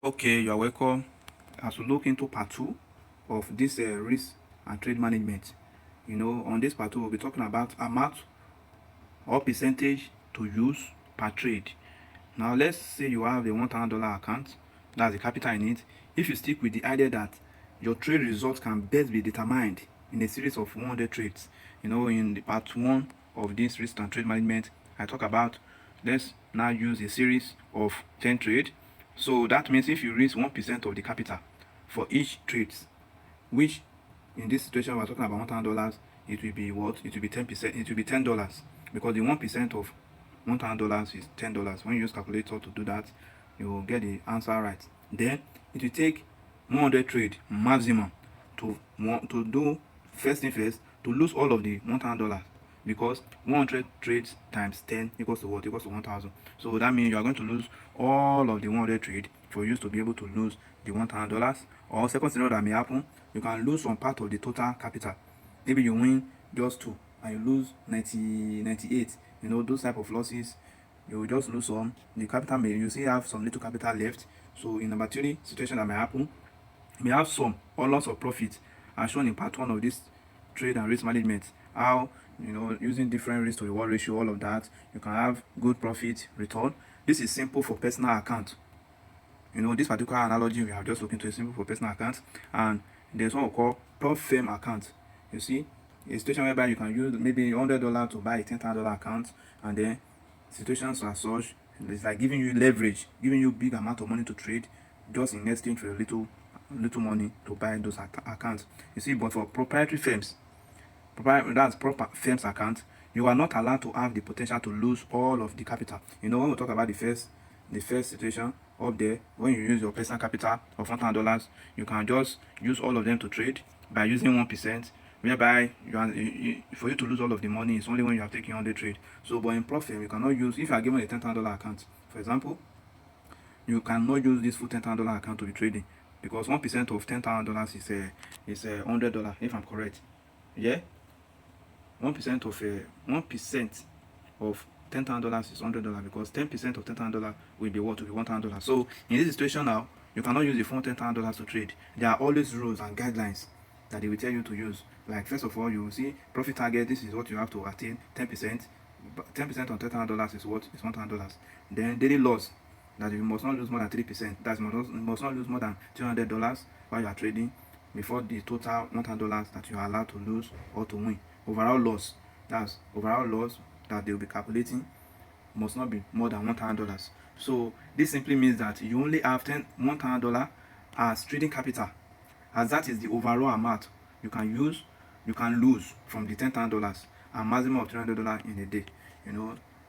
Okay, you are welcome. As we look into part 2 of this risk and trade management, on this part 2 we'll be talking about amount or percentage to use per trade. Now let's say you have a $1,000 account, that's the capital in it. If you stick with the idea that your trade results can best be determined in a series of 100 trades, in the part 1 of this risk and trade management, I talk about let's now use a series of 10 trades. So that means if you raise 1% of the capital for each trade, which in this situation we're talking about $1,000, it will be what? It will be 10%. It will be $10 because the 1% of $1,000 is $10. When you use calculator to do that, you will get the answer right. Then it will take 100 trade maximum to do first thing first to lose all of the $1,000, because 100 trades times 10 equals to what? Equals to 1,000. So that means you are going to lose all of the 100 trade for you to be able to lose the $1,000. Or second scenario that may happen, you can lose some part of the total capital. Maybe you win just 2 and you lose 98. Those type of losses, you will just lose some. The capital you still have some little capital left. So in number 3 situation that may happen, you may have some or loss of profit as shown in part 1 of this trade and risk management. How, using different risk to reward ratio, all of that, you can have good profit return. This is simple for personal account. This particular analogy we have just looked into is simple for personal account, and there's one we call prop firm account. You see, a situation whereby you can use maybe $100 to buy a $10,000 account, and then situations as such, it's like giving you leverage, giving you big amount of money to trade, just in exchange for a little money to buy those accounts. You see, but for proprietary firms, that's proper firms account, you are not allowed to have the potential to lose all of the capital. When we talk about the first situation up there, when you use your personal capital of $1,000, you can just use all of them to trade by using 1%, whereby for you to lose all of the money is only when you have taken 100 trade. So but in profit, you cannot use, if you are given a $10,000 account, for example, you cannot use this full $10,000 account to be trading, because 1% of $10,000 is $100, if I'm correct. Yeah, 1% of $10,000 is $100, because 10% of $10,000 will be what? Will be $1,000. So in this situation now, you cannot use the full $10,000 to trade. There are always rules and guidelines that they will tell you to use. Like, first of all, you will see profit target. This is what you have to attain. 10%. 10% on $10,000 is what? Is $1,000. Then daily loss, that you must not lose more than 3%. That you must not lose more than $200 while you are trading before the total $1,000 that you are allowed to lose or to win. Overall loss, that's overall loss that they will be calculating, must not be more than $1,000. So this simply means that you only have $1,000 as trading capital, as that is the overall amount you can lose from the $10,000, a maximum of $300 in a day.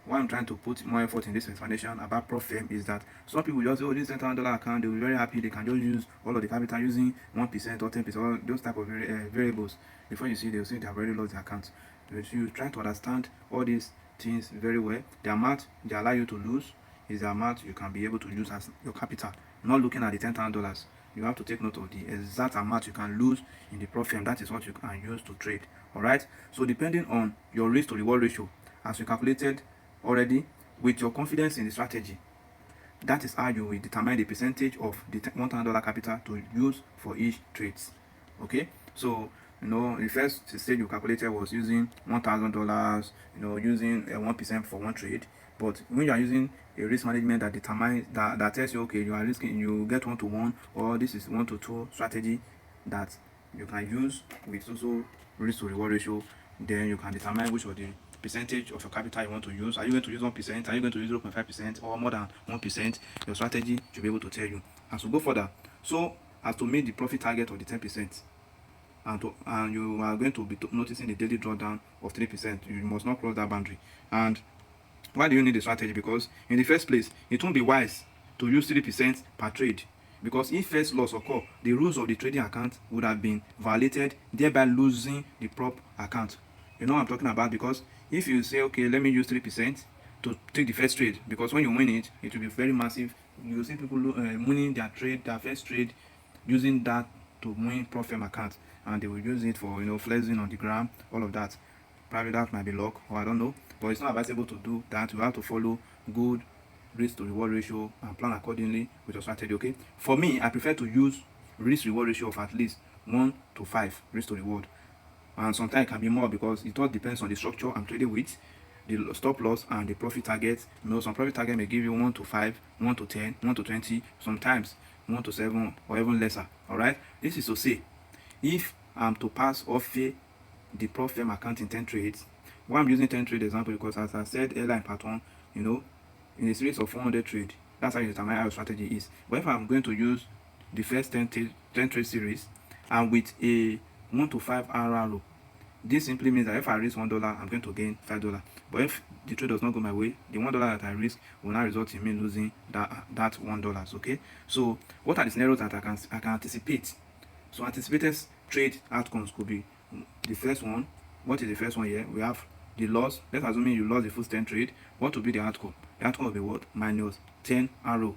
Why I'm trying to put more effort in this explanation about prop firm is that some people just say, oh, this $10,000 account, they'll be very happy, they can just use all of the capital using 1% or 10%, or those type of variables. Before you see, they'll say they have already lost the account. If you try to understand all these things very well, the amount they allow you to lose is the amount you can be able to use as your capital. Not looking at the $10,000. You have to take note of the exact amount you can lose in the prop firm. That is what you can use to trade. Alright, so depending on your risk to reward ratio, as we calculated already, with your confidence in the strategy, that is how you will determine the percentage of the $1,000 capital to use for each trades. Okay, so the first stage you calculated was using $1,000, using 1% for one trade. But when you are using a risk management that determines that tells you, okay, you are risking, you get 1-to-1, or this is 1-to-2 strategy that you can use with also risk to reward ratio, then you can determine which of the percentage of your capital you want to use. Are you going to use 1%? Are you going to use 0.5% or more than 1%? Your strategy should be able to tell you. As we go further, so as to meet the profit target of the 10%, and you are going to be noticing the daily drawdown of 3%, you must not cross that boundary. And why do you need a strategy? Because in the first place, it won't be wise to use 3% per trade, because if first loss occur, the rules of the trading account would have been violated, thereby losing the prop account. You know what I'm talking about? Because if you say, okay, let me use 3% to take the first trade, because when you win it, it will be very massive. You see people winning their first trade, using that to win prop firm account, and they will use it for flexing on the gram, all of that. Probably that might be luck, or I don't know, but it's not advisable to do that. You have to follow good risk to reward ratio and plan accordingly with your strategy. Okay, for me, I prefer to use risk reward ratio of at least 1 to 5 risk to reward, and sometimes it can be more because it all depends on the structure I'm trading with, the stop loss and the profit target. Some profit target may give you 1 to 5, 1 to 10, 1 to 20, sometimes 1 to 7 or even lesser. All right, this is to say, if I'm to pass or fail the prop firm account in 10 trades, why I'm using 10 trade example, because as I said earlier in part 1, in a series of 400 trade, that's how you determine how your strategy is. But if I'm going to use the first 10 trade series and with a 1 to 5 RRO, this simply means that if I risk $1, I'm going to gain $5. But if the trade does not go my way, the $1 that I risk will now result in me losing that $1. Okay, so what are the scenarios that I can anticipate? So anticipated trade outcomes could be the first one. What is the first one here? We have the loss. Let's assume you lost the first 10 trade. What will be the outcome? The outcome will be what? Minus 10 RO.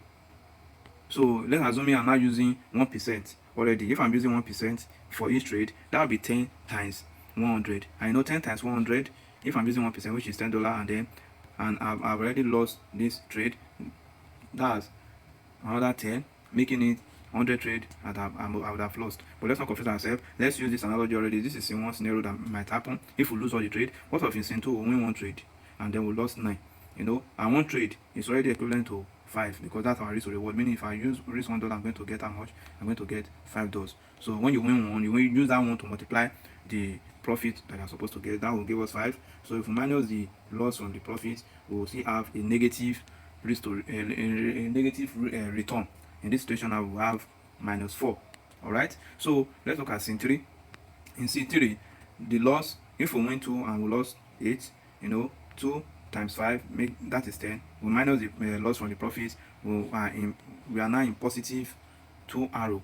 So let's assume I'm now using 1% already. If I'm using 1% for each trade, that will be 10 times 100. I know 10 times 100, if I'm using 1%, which is $10, and I've already lost this trade, that's another 10, making it 100 trade that I would have lost. But let's not confuse ourselves. Let's use this analogy already. This is in one scenario that might happen. If we lose all the trade, what if in scene 2 we win 1 trade and then we lost 9? And 1 trade is already equivalent to 5, because that's our risk to reward. Meaning if I use risk $1, I'm going to get how much? I'm going to get $5. So when you win 1, you will use that 1 to multiply the profit that you're supposed to get. That will give us 5. So if we minus the loss from the profit, we will still have a negative risk to a negative return. In this situation, I will have minus 4. All right. So let's look at scene 3. In scene 3, the loss, if we win 2 and we lost 8, 2 times 5 that is 10. We minus the loss from the profits. We are now in positive 2 RO.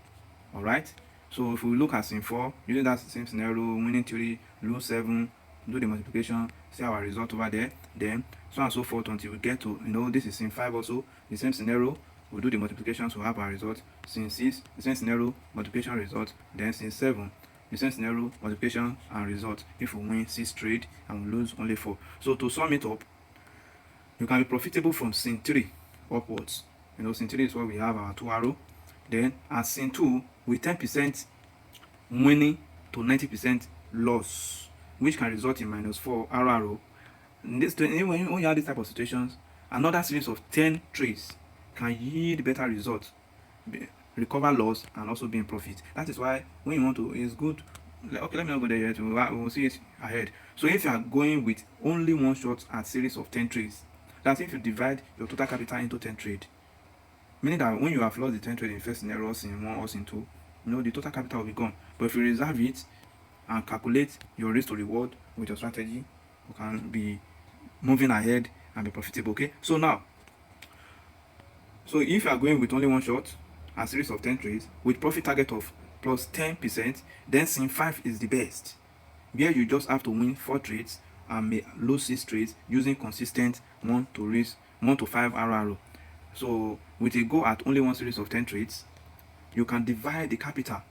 All right. So if we look at scene 4, using that same scenario, winning 3, lose 7, do the multiplication, see our result over there, then so and so forth until we get to, this is scene 5 also, the same scenario. We'll do the multiplication to have our result. Scene 6, the same scenario, multiplication result. Then scene 7, the same scenario, multiplication and result. If we win 6 trade and we lose only 4. So to sum it up, you can be profitable from scene 3 upwards. Scene 3 is where we have our 2 RO. Then at scene 2, with 10% winning to 90% loss, which can result in minus 4 RRO. When you have this type of situations, another series of 10 trades can yield better results, recover loss, and also be in profit. That is why when you want to, it's good. Okay, let me not go there yet. We'll see it ahead. So if you are going with only one shot at series of 10 trades, that's if you divide your total capital into 10 trades, meaning that when you have lost the 10 trade in first scenario, in 1 or in 2, the total capital will be gone. But if you reserve it and calculate your risk to reward with your strategy, you can be moving ahead and be profitable. Okay, so now, so if you are going with only one shot, a series of 10 trades with profit target of plus 10%, then scene 5 is the best, where you just have to win 4 trades and may lose 6 trades using consistent 1 to 5 RRO. So with a go at only one series of 10 trades, you can divide the capital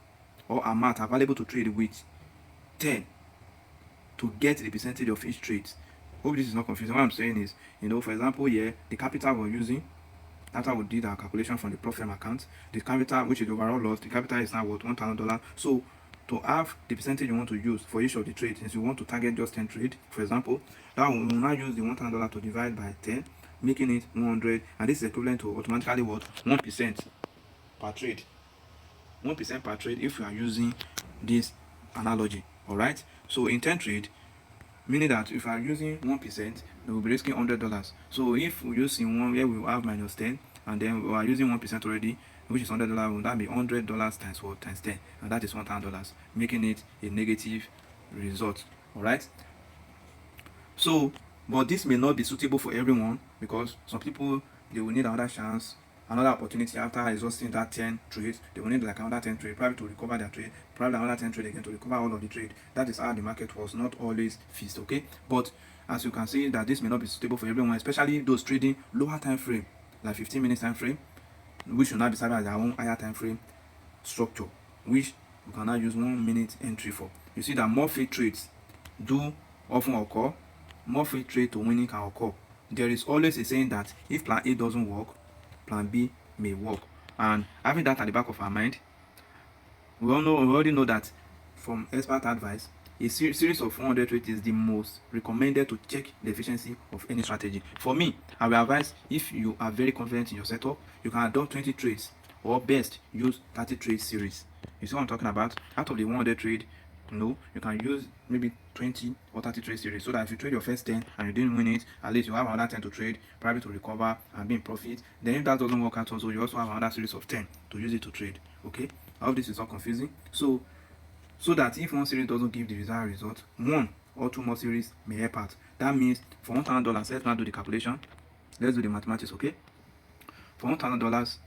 or amount available to trade with 10 to get the percentage of each trade. Hope this is not confusing. What I'm saying is, for example, here, the capital we're using, after we did our calculation from the profit account, the capital, which is the overall loss, the capital is now worth $1,000. So to have the percentage you want to use for each of the trades, since you want to target just 10 trades, for example, now we will now use the $1,000 to divide by 10, making it 100, and this is equivalent to automatically what? 1% per trade. 1% per trade if you are using this analogy. All right. So in 10 trade, meaning that if you are using 1%, we will be risking $100. So if we use in one where we will have minus 10, and then we are using 1% already, which is $100, will that be $100 times what? Times 10, and that is $1,000, making it a negative result. All right. So, but this may not be suitable for everyone, because some people, they will need another chance, another opportunity after exhausting that 10 trades. They will need like another 10 trade, probably to recover their trade, probably another 10 trade again to recover all of the trade. That is how the market was, not always fixed. Okay, but as you can see, that this may not be suitable for everyone, especially those trading lower time frame, like 15 minutes time frame, which should not be served as their own higher time frame structure, which you can now use 1 minute entry for. You see that more fake trades do often occur, more fake trade to winning can occur there is always a saying that if plan A doesn't work, plan B may work. And having that at the back of our mind, we already know that from expert advice, a series of 100 trades is the most recommended to check the efficiency of any strategy. For me, I will advise, if you are very confident in your setup, you can adopt 20 trades, or best use 30 trade series. You see what I'm talking about? Out of the 100 trade, you can use maybe 20 or 30 trade series, so that if you trade your first 10 and you didn't win it, at least you have another 10 to trade, probably to recover and be in profit. Then if that doesn't work out also, you also have another series of 10 to use it to trade. Okay, I hope this is not confusing. So that if one series doesn't give the desired result, one or two more series may help out. That means for $1,000, let's now do the calculation. Let's do the mathematics. Okay, for $1,000,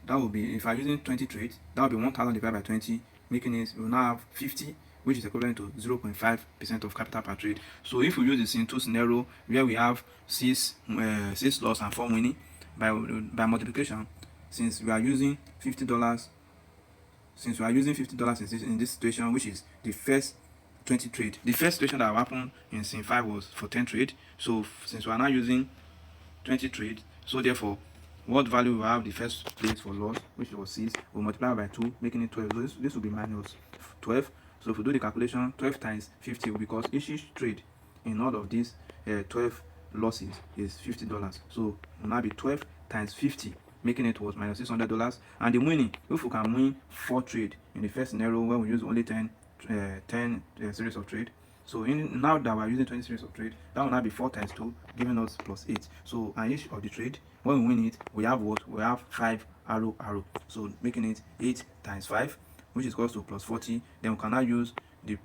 that will be, if I'm using 20 trades, that will be 1,000 divided by 20, making it, we will now have 50, which is equivalent to 0.5% of capital per trade. So if we use the scene 2 scenario where we have 6 loss and 4 winning, by multiplication, since we are using $50 in this situation, which is the first 20 trade. The first situation that happened in scene 5 was for 10 trade. So since we are now using 20 trade, so therefore what value we have the first place for loss, which was 6, we'll multiply by 2, making it 12. So this will be minus 12. So if we do the calculation, 12 times 50, because each trade in all of these 12 losses is $50. So it will now be 12 times 50, making it was minus $600. And the winning, if we can win 4 trade in the first scenario where we use only 10 series of trade. So now that we're using 20 series of trade, that will now be 4 times 2, giving us plus 8. So on each of the trade, when we win it, we have what? We have 5 arrow. So making it 8 times 5, which is equals to plus 40. Then we can now use the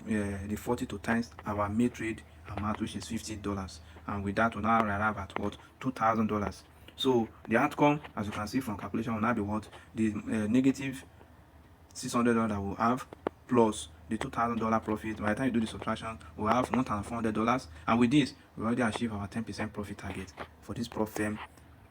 40 to times our May trade amount, which is $50. And with that, we now arrive at what? $2,000. So the outcome, as you can see from calculation, will now be what? The negative $600 that we'll have, plus the $2,000 profit. By the time you do the subtraction, we'll have $1,400. And with this, we already achieve our 10% profit target for this prop firm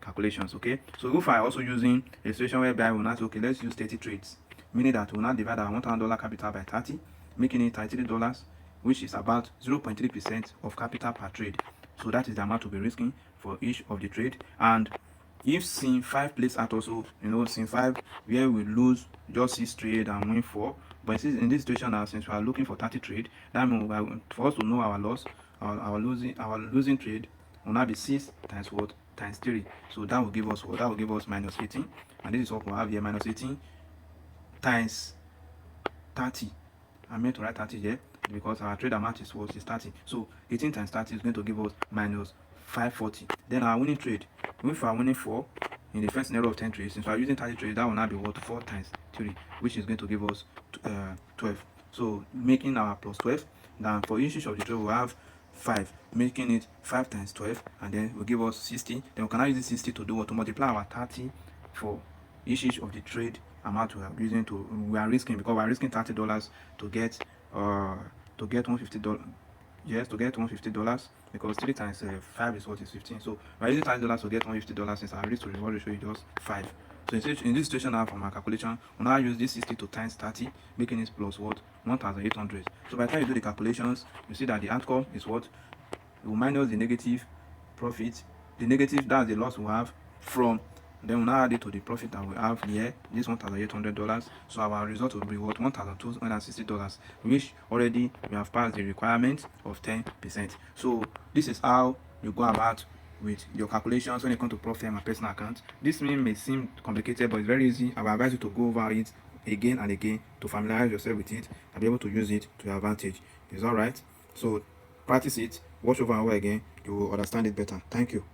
calculations. Okay, so if I also using a situation whereby we'll not say, okay, let's use 30 trades, meaning that we'll not divide our $1,000 capital by 30, making it $33, which is about 0.3% of capital per trade. So that is the amount to be risking for each of the trade. And if scene 5 plays out also, scene 5 where we lose just 6 trade and win 4, but in this situation now, since we are looking for 30 trade, that means for us to know our loss, our losing trade will now be 6 times what? Times 3. So that will give us what? That will give us minus 18. And this is what we have here, minus 18 times 30. I meant to write 30 here because our trade amount is 30. So 18 times 30 is going to give us minus 540. Then our winning trade, if we are winning 4 in the first scenario of 10 trades, since we are using 30 trades, that will now be what? 4 times 3, which is going to give us 12. So making our plus 12. Then for each of the trade, we have 5, making it 5 times 12, and then will give us 60. Then we can now use this 60 to do what? To multiply our 30 for each of the trade amount we are using we are risking, because we are risking $30 to get $150. Yes, to get $150, because 3 times 5 is what? Is 15. So we're using $30 to get $150, since our risk to reward ratio is just 5. So in this situation now, from our calculation, we'll now use this 60 to times 30, making it plus what? 1,800. So by the time you do the calculations, you see that the outcome is what? We will minus the negative profit. The negative, that's the loss we have from. Then we'll now add it to the profit that we have here, this $1,800. So our result will be what? $1,260, which already we have passed the requirement of 10%. So this is how you go about with your calculations when it comes to profit and personal account. This may seem complicated, but it's very easy. I will advise you to go over it again and again to familiarize yourself with it and be able to use it to your advantage. It's all right. So practice it, watch over and over again, you will understand it better. Thank you.